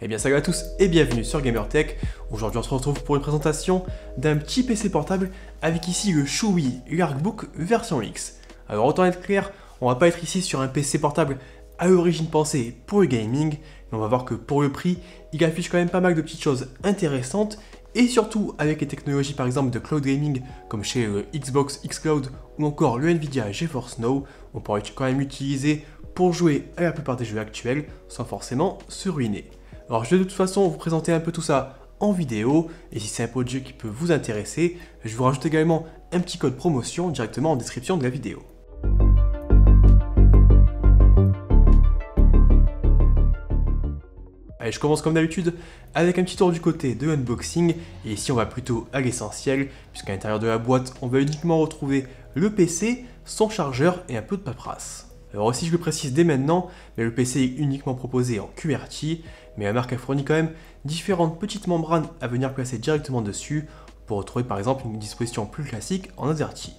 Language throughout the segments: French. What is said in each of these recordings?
Eh bien salut à tous et bienvenue sur GamerTech. Aujourd'hui on se retrouve pour une présentation d'un petit PC portable avec ici le Chuwi Arcbook version X. Alors autant être clair, on va pas être ici sur un PC portable à l'origine pensé pour le gaming, mais on va voir que pour le prix, il affiche quand même pas mal de petites choses intéressantes et surtout avec les technologies par exemple de cloud gaming comme chez le Xbox xCloud ou encore le Nvidia GeForce Now, on pourra quand même l'utiliser pour jouer à la plupart des jeux actuels sans forcément se ruiner. Alors je vais de toute façon vous présenter un peu tout ça en vidéo, et si c'est un produit qui peut vous intéresser, je vous rajoute également un petit code promotion directement en description de la vidéo. Allez, je commence comme d'habitude avec un petit tour du côté de unboxing, et ici on va plutôt à l'essentiel, puisqu'à l'intérieur de la boîte on va uniquement retrouver le PC, son chargeur et un peu de paperasse. Alors aussi je le précise dès maintenant, mais le PC est uniquement proposé en QWERTY, mais la marque a fourni quand même différentes petites membranes à venir placer directement dessus pour retrouver par exemple une disposition plus classique en AZERTY.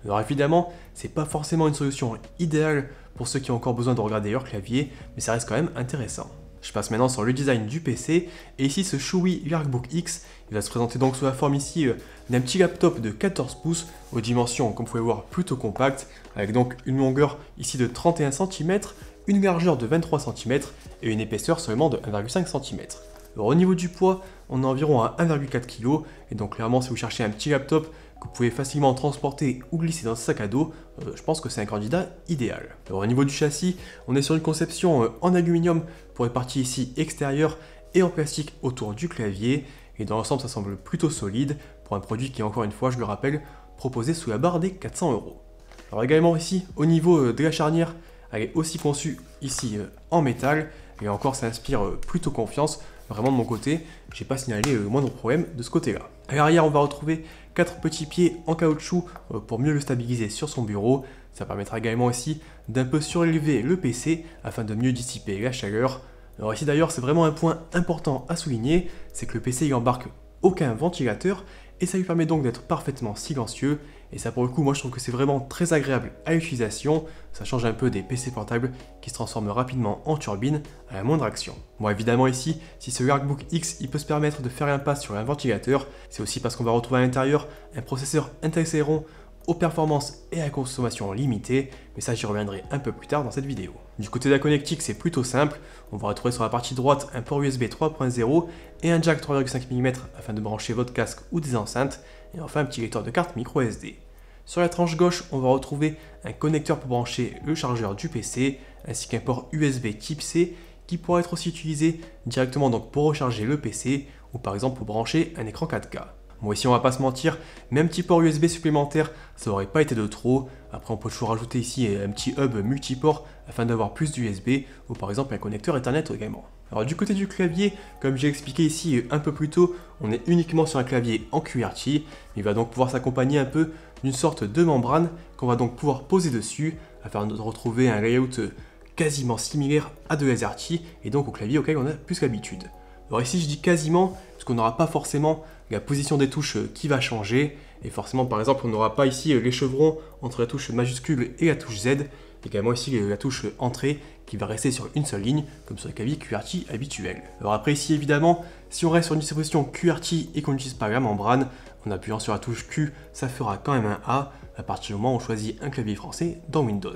Alors évidemment, c'est pas forcément une solution idéale pour ceux qui ont encore besoin de regarder leur clavier, mais ça reste quand même intéressant. Je passe maintenant sur le design du PC, et ici ce Chuwi Arcbook X, il va se présenter donc sous la forme ici d'un petit laptop de 14 pouces, aux dimensions comme vous pouvez voir plutôt compactes, avec donc une longueur ici de 31 cm, une largeur de 23 cm et une épaisseur seulement de 1,5 cm. Alors au niveau du poids, on est environ à 1,4 kg, et donc clairement si vous cherchez un petit laptop que vous pouvez facilement transporter ou glisser dans un sac à dos, je pense que c'est un candidat idéal. Alors au niveau du châssis, on est sur une conception en aluminium pour les parties ici extérieures et en plastique autour du clavier, et dans l'ensemble ça semble plutôt solide pour un produit qui est encore une fois, je le rappelle, proposé sous la barre des 400 €. Alors également ici, au niveau de la charnière, elle est aussi conçue ici en métal, et encore ça inspire plutôt confiance. Vraiment de mon côté, j'ai pas signalé le moindre problème de ce côté-là. À l'arrière, on va retrouver 4 petits pieds en caoutchouc pour mieux le stabiliser sur son bureau. Ça permettra également aussi d'un peu surélever le PC afin de mieux dissiper la chaleur. Alors ici d'ailleurs, c'est vraiment un point important à souligner, c'est que le PC il embarque aucun ventilateur et ça lui permet donc d'être parfaitement silencieux. Et ça pour le coup, moi je trouve que c'est vraiment très agréable à l'utilisation. Ça change un peu des PC portables qui se transforment rapidement en turbine à la moindre action. Bon évidemment ici, si ce Arcbook X il peut se permettre de faire l'impasse sur un ventilateur, c'est aussi parce qu'on va retrouver à l'intérieur un processeur Intel Celeron aux performances et à consommation limitée, mais ça j'y reviendrai un peu plus tard dans cette vidéo. Du côté de la connectique c'est plutôt simple, on va retrouver sur la partie droite un port USB 3.0 et un jack 3,5 mm afin de brancher votre casque ou des enceintes, et enfin un petit lecteur de carte micro SD. Sur la tranche gauche, on va retrouver un connecteur pour brancher le chargeur du PC, ainsi qu'un port USB type C qui pourra être aussi utilisé directement donc pour recharger le PC ou par exemple pour brancher un écran 4K. Bon ici on va pas se mentir, même petit port USB supplémentaire, ça aurait pas été de trop. Après on peut toujours rajouter ici un petit hub multiport afin d'avoir plus d'USB ou par exemple un connecteur Ethernet également. Alors du côté du clavier, comme j'ai expliqué ici un peu plus tôt, on est uniquement sur un clavier en QWERTY. Il va donc pouvoir s'accompagner un peu d'une sorte de membrane qu'on va donc pouvoir poser dessus afin de retrouver un layout quasiment similaire à de l'AZERTY et donc au clavier auquel on a plus l'habitude. Alors ici je dis quasiment parce qu'on n'aura pas forcément la position des touches qui va changer, et forcément par exemple on n'aura pas ici les chevrons entre la touche majuscule et la touche Z, également ici la touche entrée qui va rester sur une seule ligne comme sur les claviers QWERTY habituels. Alors après ici évidemment, si on reste sur une disposition QWERTY et qu'on n'utilise pas la membrane, en appuyant sur la touche Q, ça fera quand même un A à partir du moment où on choisit un clavier français dans Windows.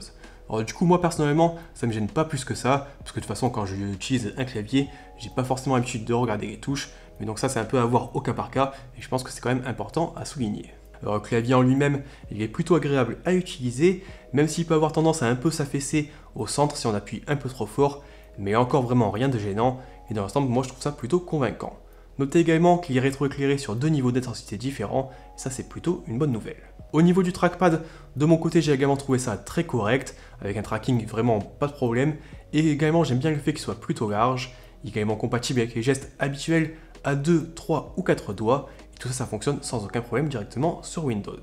Alors du coup moi personnellement ça me gêne pas plus que ça, parce que de toute façon quand j'utilise un clavier, j'ai pas forcément l'habitude de regarder les touches, mais donc ça c'est un peu à voir au cas par cas, et je pense que c'est quand même important à souligner. Alors le clavier en lui-même, il est plutôt agréable à utiliser, même s'il peut avoir tendance à un peu s'affaisser au centre si on appuie un peu trop fort, mais encore vraiment rien de gênant, et dans l'ensemble moi je trouve ça plutôt convaincant. Notez également qu'il est rétroéclairé sur deux niveaux d'intensité différents, et ça c'est plutôt une bonne nouvelle. Au niveau du trackpad, de mon côté j'ai également trouvé ça très correct, avec un tracking vraiment pas de problème, et également j'aime bien le fait qu'il soit plutôt large, il est également compatible avec les gestes habituels à 2, 3 ou 4 doigts, et tout ça ça fonctionne sans aucun problème directement sur Windows.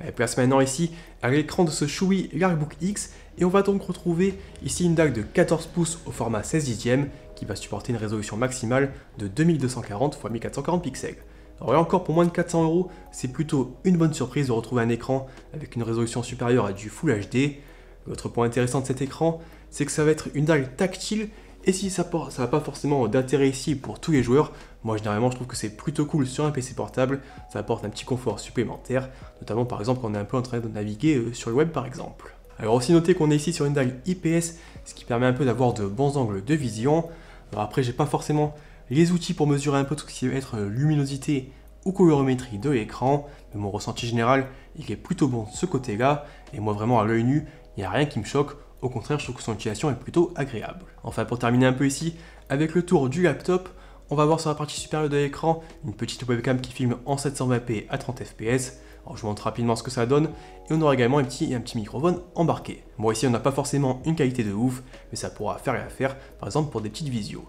Allez, place maintenant ici à l'écran de ce Chuwi Arcbook X, et on va donc retrouver ici une dalle de 14 pouces au format 16/10 qui va supporter une résolution maximale de 2240 x 1440 pixels. Alors là encore, pour moins de 400 €, c'est plutôt une bonne surprise de retrouver un écran avec une résolution supérieure à du Full HD. L'autre point intéressant de cet écran, c'est que ça va être une dalle tactile Et si ça n'a pas forcément d'intérêt ici pour tous les joueurs, moi généralement je trouve que c'est plutôt cool sur un PC portable, ça apporte un petit confort supplémentaire, notamment par exemple quand on est un peu en train de naviguer sur le web par exemple. Alors aussi notez qu'on est ici sur une dalle IPS, ce qui permet un peu d'avoir de bons angles de vision. Alors après j'ai pas forcément les outils pour mesurer un peu tout ce qui va être luminosité ou colorimétrie de l'écran, mais mon ressenti général il est plutôt bon de ce côté-là, et moi vraiment à l'œil nu, il n'y a rien qui me choque. Au contraire, je trouve que son utilisation est plutôt agréable. Enfin, pour terminer un peu ici, avec le tour du laptop, on va voir sur la partie supérieure de l'écran une petite webcam qui filme en 720p à 30 fps. Alors, je vous montre rapidement ce que ça donne, et on aura également un petit microphone embarqué. Bon, ici, on n'a pas forcément une qualité de ouf, mais ça pourra faire l'affaire, par exemple pour des petites visios.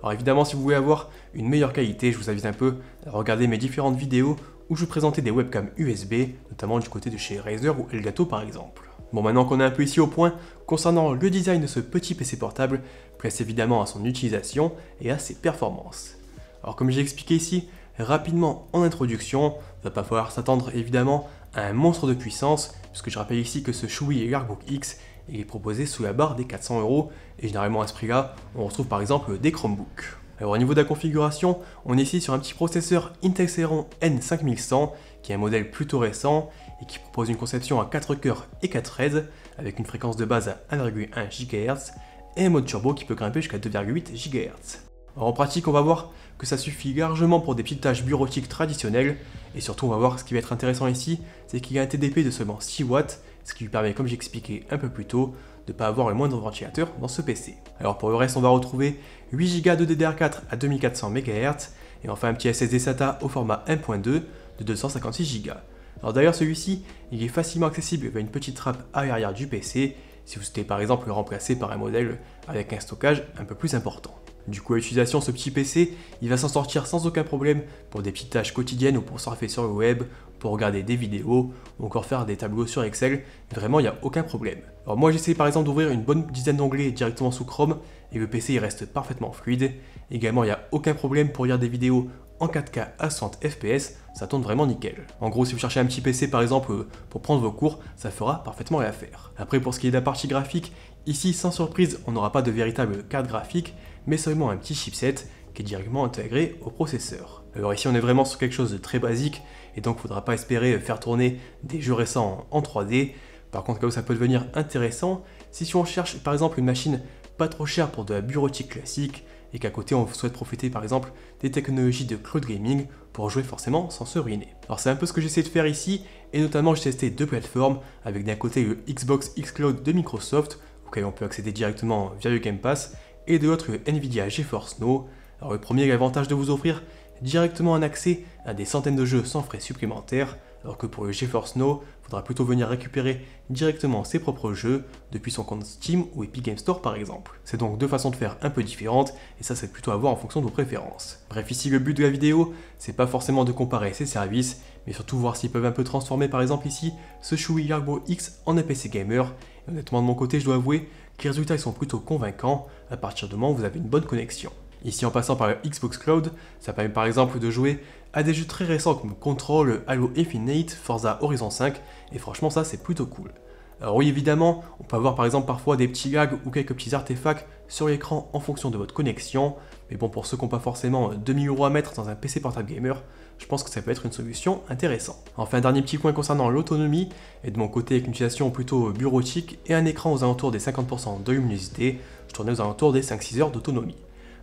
Alors évidemment, si vous voulez avoir une meilleure qualité, je vous invite un peu à regarder mes différentes vidéos où je vous présentais des webcams USB, notamment du côté de chez Razer ou Elgato par exemple. Bon, maintenant qu'on est un peu ici au point, concernant le design de ce petit PC portable, place évidemment à son utilisation et à ses performances. Alors comme j'ai expliqué ici, rapidement en introduction, il ne va pas falloir s'attendre évidemment à un monstre de puissance, puisque je rappelle ici que ce Chuwi Artbook X est proposé sous la barre des 400 €, et généralement à ce prix-là, on retrouve par exemple des Chromebooks. Alors au niveau de la configuration, on est ici sur un petit processeur Intel Celeron N5100, qui est un modèle plutôt récent, et qui propose une conception à 4 cœurs et 4 threads, avec une fréquence de base à 1,1 GHz, et un mode turbo qui peut grimper jusqu'à 2,8 GHz. Alors en pratique, on va voir que ça suffit largement pour des petites tâches bureautiques traditionnelles, et surtout on va voir ce qui va être intéressant ici, c'est qu'il y a un TDP de seulement 6 watts, ce qui lui permet, comme j'expliquais un peu plus tôt, de ne pas avoir le moindre ventilateur dans ce PC. Alors pour le reste, on va retrouver 8 Go de DDR4 à 2400 MHz, et enfin un petit SSD SATA au format 1.2 de 256 Go. Alors d'ailleurs celui-ci, il est facilement accessible via une petite trappe à l'arrière du PC, si vous souhaitez par exemple le remplacer par un modèle avec un stockage un peu plus important. Du coup à l'utilisation, ce petit PC, il va s'en sortir sans aucun problème pour des petites tâches quotidiennes ou pour surfer sur le web, pour regarder des vidéos ou encore faire des tableaux sur Excel, vraiment il n'y a aucun problème. Alors moi j'essaie par exemple d'ouvrir une bonne dizaine d'onglets directement sous Chrome et le PC il reste parfaitement fluide. Également il n'y a aucun problème pour lire des vidéos en 4K à 60 fps, ça tourne vraiment nickel. En gros, si vous cherchez un petit PC par exemple pour prendre vos cours, ça fera parfaitement l'affaire. Après, pour ce qui est de la partie graphique, ici sans surprise, on n'aura pas de véritable carte graphique, mais seulement un petit chipset qui est directement intégré au processeur. Alors ici, on est vraiment sur quelque chose de très basique, et donc il ne faudra pas espérer faire tourner des jeux récents en 3D. Par contre, là où ça peut devenir intéressant, si on cherche par exemple une machine pas trop chère pour de la bureautique classique, et qu'à côté on souhaite profiter par exemple des technologies de cloud gaming pour jouer forcément sans se ruiner. Alors c'est un peu ce que j'essaie de faire ici, et notamment j'ai testé deux plateformes, avec d'un côté le Xbox xCloud de Microsoft, auquel on peut accéder directement via le Game Pass, et de l'autre le Nvidia GeForce Now. Alors le premier a l'avantage de vous offrir directement un accès à des centaines de jeux sans frais supplémentaires, alors que pour le GeForce Now, il faudra plutôt venir récupérer directement ses propres jeux depuis son compte Steam ou Epic Game Store par exemple. C'est donc deux façons de faire un peu différentes, et ça c'est plutôt à voir en fonction de vos préférences. Bref, ici le but de la vidéo, c'est pas forcément de comparer ces services, mais surtout voir s'ils peuvent un peu transformer par exemple ici ce Chuwi Artbook X en un PC gamer. Et honnêtement de mon côté, je dois avouer que les résultats ils sont plutôt convaincants à partir du moment où vous avez une bonne connexion. Ici en passant par le Xbox Cloud, ça permet par exemple de jouer à des jeux très récents comme Control, Halo Infinite, Forza Horizon 5, et franchement ça c'est plutôt cool. Alors oui évidemment, on peut avoir par exemple parfois des petits lags ou quelques petits artefacts sur l'écran en fonction de votre connexion, mais bon pour ceux qui n'ont pas forcément 2000 € à mettre dans un PC portable gamer, je pense que ça peut être une solution intéressante. Enfin un dernier petit point concernant l'autonomie, et de mon côté avec une utilisation plutôt bureautique et un écran aux alentours des 50% de luminosité, je tournais aux alentours des 5-6 heures d'autonomie.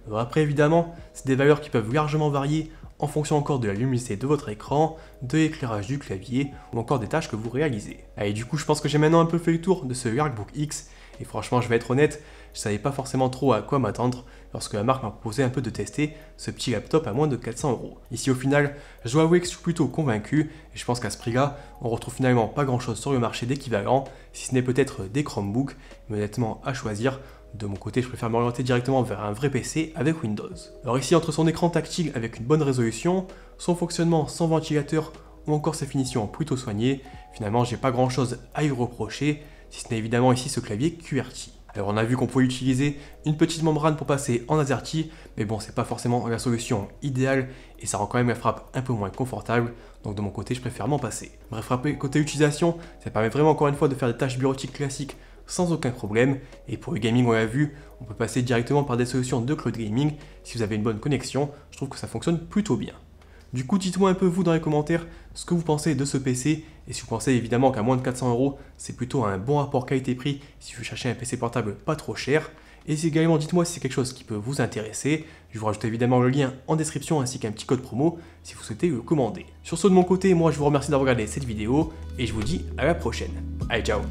Alors après évidemment, c'est des valeurs qui peuvent largement varier en fonction encore de la luminosité de votre écran, de l'éclairage du clavier ou encore des tâches que vous réalisez. Allez, du coup je pense que j'ai maintenant un peu fait le tour de ce Artbook X, et franchement je vais être honnête, je savais pas forcément trop à quoi m'attendre lorsque la marque m'a proposé un peu de tester ce petit laptop à moins de 400 €. Ici au final, je dois avouer que je suis plutôt convaincu, et je pense qu'à ce prix-là, on retrouve finalement pas grand-chose sur le marché d'équivalent, si ce n'est peut-être des Chromebooks, mais honnêtement à choisir, de mon côté, je préfère m'orienter directement vers un vrai PC avec Windows. Alors ici, entre son écran tactile avec une bonne résolution, son fonctionnement sans ventilateur ou encore sa finition plutôt soignée, finalement, j'ai pas grand chose à y reprocher, si ce n'est évidemment ici ce clavier QWERTY. Alors on a vu qu'on pouvait utiliser une petite membrane pour passer en AZERTY, mais bon, c'est pas forcément la solution idéale et ça rend quand même la frappe un peu moins confortable, donc de mon côté, je préfère m'en passer. Bref, côté utilisation, ça permet vraiment encore une fois de faire des tâches bureautiques classiques sans aucun problème. Et pour le gaming, on l'a vu, on peut passer directement par des solutions de cloud gaming. Si vous avez une bonne connexion, je trouve que ça fonctionne plutôt bien. Du coup, dites-moi un peu vous dans les commentaires ce que vous pensez de ce PC et si vous pensez évidemment qu'à moins de 400 €, c'est plutôt un bon rapport qualité-prix si vous cherchez un PC portable pas trop cher. Et également, dites-moi si c'est quelque chose qui peut vous intéresser. Je vous rajoute évidemment le lien en description ainsi qu'un petit code promo si vous souhaitez le commander. Sur ce, de mon côté, moi je vous remercie d'avoir regardé cette vidéo et je vous dis à la prochaine. Allez, ciao!